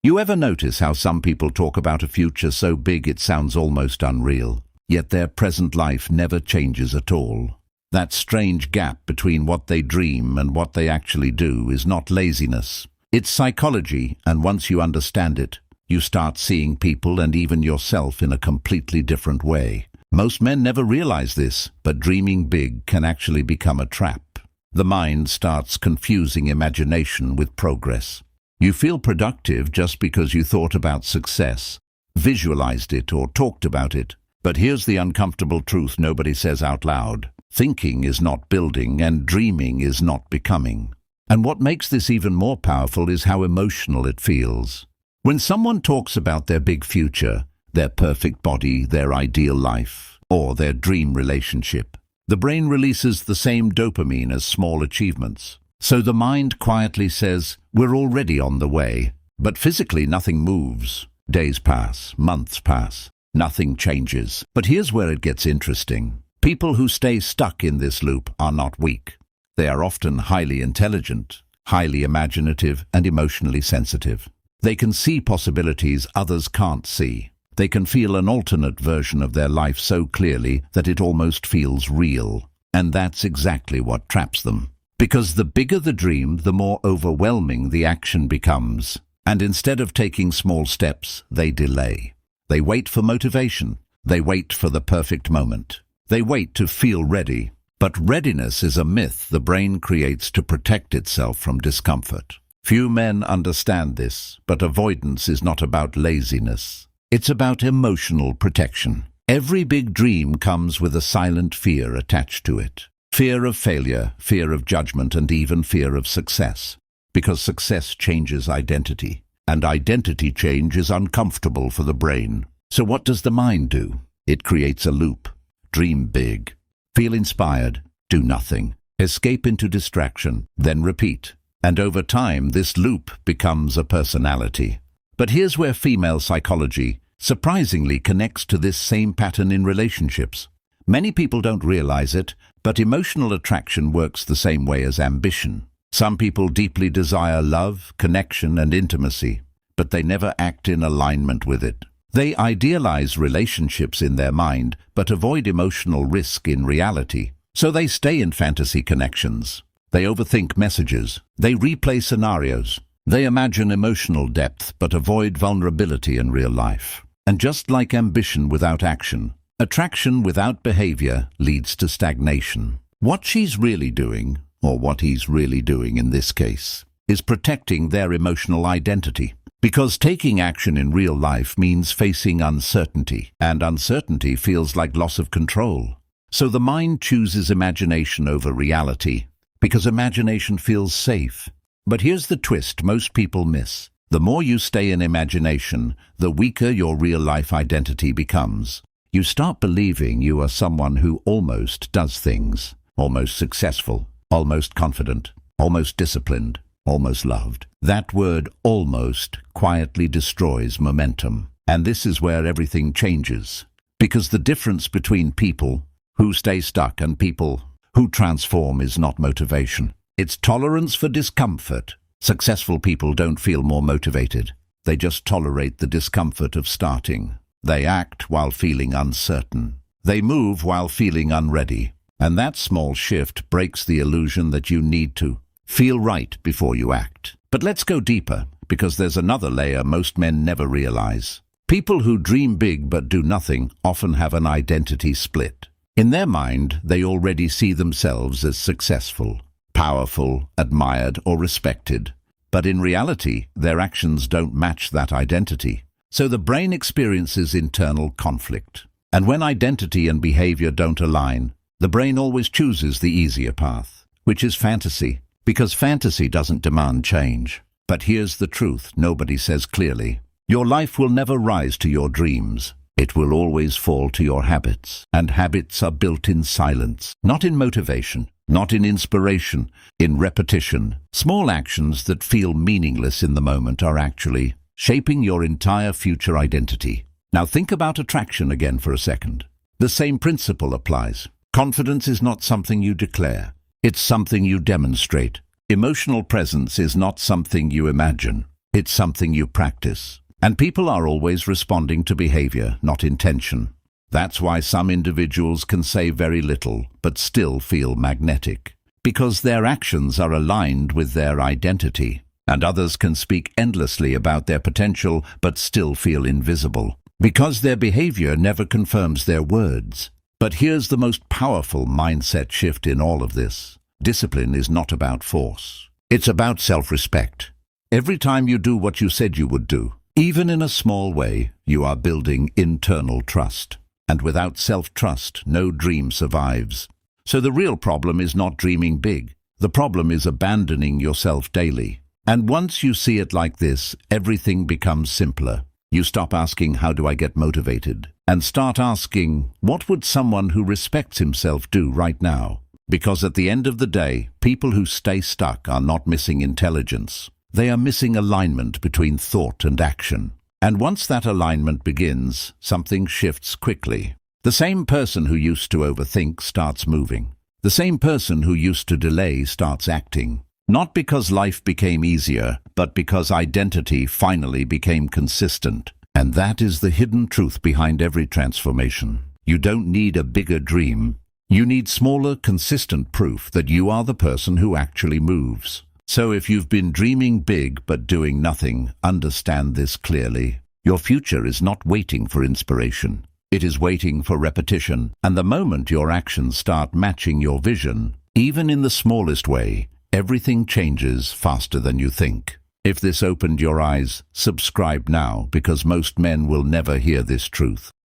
You ever notice how some people talk about a future so big it sounds almost unreal, yet their present life never changes at all? That strange gap between what they dream and what they actually do is not laziness. It's psychology, and once you understand it, you start seeing people and even yourself in a completely different way. Most men never realize this, but dreaming big can actually become a trap. The mind starts confusing imagination with progress. You feel productive just because you thought about success, visualized it, or talked about it. But here's the uncomfortable truth nobody says out loud. Thinking is not building, and dreaming is not becoming. And what makes this even more powerful is how emotional it feels. When someone talks about their big future, their perfect body, their ideal life, or their dream relationship, the brain releases the same dopamine as small achievements. So the mind quietly says, we're already on the way. But physically nothing moves. Days pass, months pass, nothing changes. But here's where it gets interesting. People who stay stuck in this loop are not weak. They are often highly intelligent, highly imaginative, and emotionally sensitive. They can see possibilities others can't see. They can feel an alternate version of their life so clearly that it almost feels real. And that's exactly what traps them. Because the bigger the dream, the more overwhelming the action becomes. And instead of taking small steps, they delay. They wait for motivation. They wait for the perfect moment. They wait to feel ready. But readiness is a myth the brain creates to protect itself from discomfort. Few men understand this, but avoidance is not about laziness. It's about emotional protection. Every big dream comes with a silent fear attached to it. Fear of failure, fear of judgment, and even fear of success. Because success changes identity, and identity change is uncomfortable for the brain. So what does the mind do? It creates a loop. Dream big. Feel inspired. Do nothing. Escape into distraction. Then repeat. And over time, this loop becomes a personality. But here's where female psychology surprisingly connects to this same pattern in relationships. Many people don't realize it, but emotional attraction works the same way as ambition. Some people deeply desire love, connection, and intimacy, but they never act in alignment with it. They idealize relationships in their mind, but avoid emotional risk in reality. So they stay in fantasy connections. They overthink messages. They replay scenarios. They imagine emotional depth, but avoid vulnerability in real life. And just like ambition without action, attraction without behavior leads to stagnation. What she's really doing, or what he's really doing in this case, is protecting their emotional identity. Because taking action in real life means facing uncertainty, and uncertainty feels like loss of control. So the mind chooses imagination over reality, because imagination feels safe. But here's the twist most people miss. The more you stay in imagination, the weaker your real-life identity becomes. You start believing you are someone who almost does things. Almost successful, almost confident, almost disciplined, almost loved. That word almost quietly destroys momentum. And this is where everything changes. Because the difference between people who stay stuck and people who transform is not motivation. It's tolerance for discomfort. Successful people don't feel more motivated. They just tolerate the discomfort of starting. They act while feeling uncertain. They move while feeling unready. And that small shift breaks the illusion that you need to feel right before you act. But let's go deeper, because there's another layer most men never realize. People who dream big but do nothing often have an identity split. In their mind, they already see themselves as successful, powerful, admired, or respected. But in reality, their actions don't match that identity. So the brain experiences internal conflict. And when identity and behavior don't align, the brain always chooses the easier path, which is fantasy, because fantasy doesn't demand change. But here's the truth nobody says clearly. Your life will never rise to your dreams. It will always fall to your habits. And habits are built in silence, not in motivation, not in inspiration, in repetition. Small actions that feel meaningless in the moment are actually shaping your entire future identity. Now think about attraction again for a second. The same principle applies. Confidence is not something you declare. It's something you demonstrate. Emotional presence is not something you imagine. It's something you practice. And people are always responding to behavior, not intention. That's why some individuals can say very little, but still feel magnetic. Because their actions are aligned with their identity. And others can speak endlessly about their potential, but still feel invisible. Because their behavior never confirms their words. But here's the most powerful mindset shift in all of this. Discipline is not about force. It's about self-respect. Every time you do what you said you would do, even in a small way, you are building internal trust. And without self-trust, no dream survives. So the real problem is not dreaming big. The problem is abandoning yourself daily. And once you see it like this, everything becomes simpler. You stop asking, how do I get motivated? And start asking, what would someone who respects himself do right now? Because at the end of the day, people who stay stuck are not missing intelligence. They are missing alignment between thought and action. And once that alignment begins, something shifts quickly. The same person who used to overthink starts moving. The same person who used to delay starts acting. Not because life became easier, but because identity finally became consistent. And that is the hidden truth behind every transformation. You don't need a bigger dream. You need smaller, consistent proof that you are the person who actually moves. So if you've been dreaming big but doing nothing, understand this clearly. Your future is not waiting for inspiration. It is waiting for repetition. And the moment your actions start matching your vision, even in the smallest way, everything changes faster than you think. If this opened your eyes, subscribe now, because most men will never hear this truth.